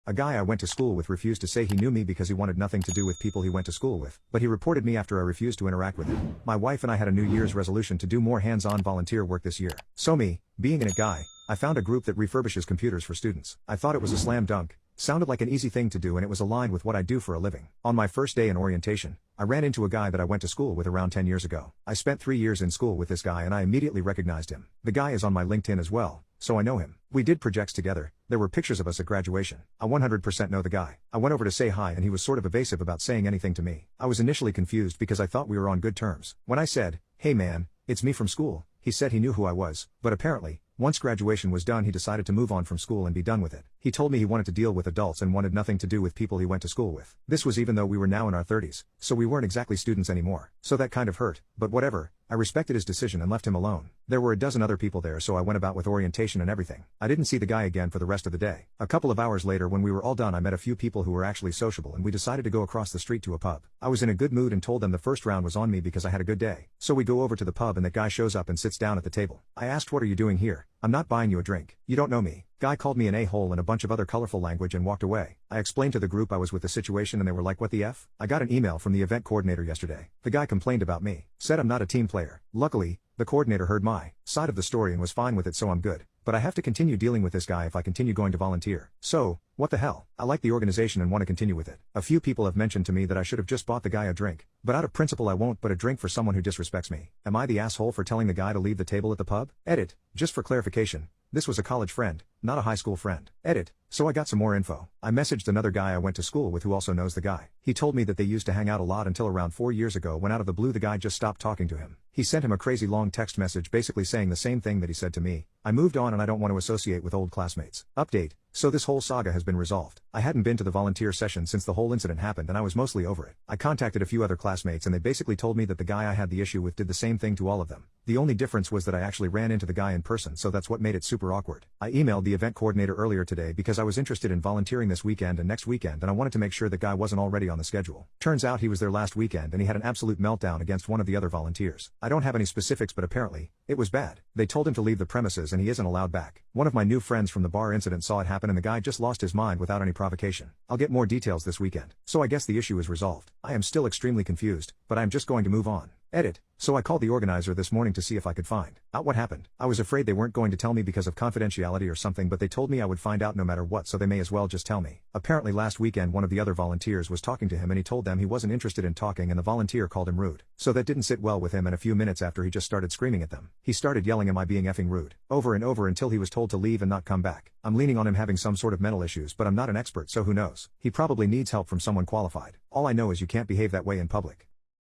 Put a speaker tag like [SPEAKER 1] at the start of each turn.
[SPEAKER 1] A guy I went to school with refused to say he knew me because he wanted nothing to do with people he went to school with, but he reported me after I refused to interact with him. My wife and I had a New Year's resolution to do more hands-on volunteer work this year. So me, being a guy, I found a group that refurbishes computers for students. I thought it was a slam dunk. Sounded like an easy thing to do and it was aligned with what I do for a living. On my first day in orientation, I ran into a guy that I went to school with around 10 years ago. I spent 3 years in school with this guy and I immediately recognized him. The guy is on my LinkedIn as well, so I know him. We did projects together, there were pictures of us at graduation. I 100% know the guy. I went over to say hi and he was sort of evasive about saying anything to me. I was initially confused because I thought we were on good terms. When I said, "Hey man, it's me from school," he said he knew who I was, but apparently, once graduation was done he decided to move on from school and be done with it. He told me he wanted to deal with adults and wanted nothing to do with people he went to school with. This was even though we were now in our 30s, so we weren't exactly students anymore. So that kind of hurt, but whatever, I respected his decision and left him alone. There were a dozen other people there so I went about with orientation and everything. I didn't see the guy again for the rest of the day. A couple of hours later when we were all done I met a few people who were actually sociable and we decided to go across the street to a pub. I was in a good mood and told them the first round was on me because I had a good day. So we go over to the pub and that guy shows up and sits down at the table. I asked, "What are you doing here? I'm not buying you a drink. You don't know me." Guy called me an a-hole and a bunch of other colorful language and walked away. I explained to the group I was with the situation and they were like, "What the F?" I got an email from the event coordinator yesterday. The guy complained about me. Said I'm not a team player. Luckily, the coordinator heard my side of the story and was fine with it so I'm good. But I have to continue dealing with this guy if I continue going to volunteer. So, what the hell? I like the organization and want to continue with it. A few people have mentioned to me that I should have just bought the guy a drink. But out of principle I won't but a drink for someone who disrespects me. Am I the asshole for telling the guy to leave the table at the pub? Edit. Just for clarification, this was a college friend, not a high school friend. Edit. So I got some more info. I messaged another guy I went to school with who also knows the guy. He told me that they used to hang out a lot until around 4 years ago when out of the blue the guy just stopped talking to him. He sent him a crazy long text message basically saying the same thing that he said to me. I moved on and I don't want to associate with old classmates. Update. So this whole saga has been resolved. I hadn't been to the volunteer session since the whole incident happened and I was mostly over it. I contacted a few other classmates and they basically told me that the guy I had the issue with did the same thing to all of them. The only difference was that I actually ran into the guy in person, so that's what made it super awkward. I emailed the event coordinator earlier today because I was interested in volunteering this weekend and next weekend and I wanted to make sure the guy wasn't already on the schedule. Turns out he was there last weekend and he had an absolute meltdown against one of the other volunteers. I don't have any specifics but apparently, it was bad. They told him to leave the premises and he isn't allowed back. One of my new friends from the bar incident saw it happen and the guy just lost his mind without any provocation. I'll get more details this weekend. So I guess the issue is resolved. I am still extremely confused, but I am just going to move on. Edit. So I called the organizer this morning to see if I could find out what happened. I was afraid they weren't going to tell me because of confidentiality or something, but they told me I would find out no matter what, so they may as well just tell me. Apparently last weekend one of the other volunteers was talking to him and he told them he wasn't interested in talking and the volunteer called him rude. So that didn't sit well with him and a few minutes after he just started screaming at them. He started yelling, "Am I being effing rude?" over and over until he was told to leave and not come back. I'm leaning on him having some sort of mental issues, but I'm not an expert so who knows. He probably needs help from someone qualified. All I know is you can't behave that way in public.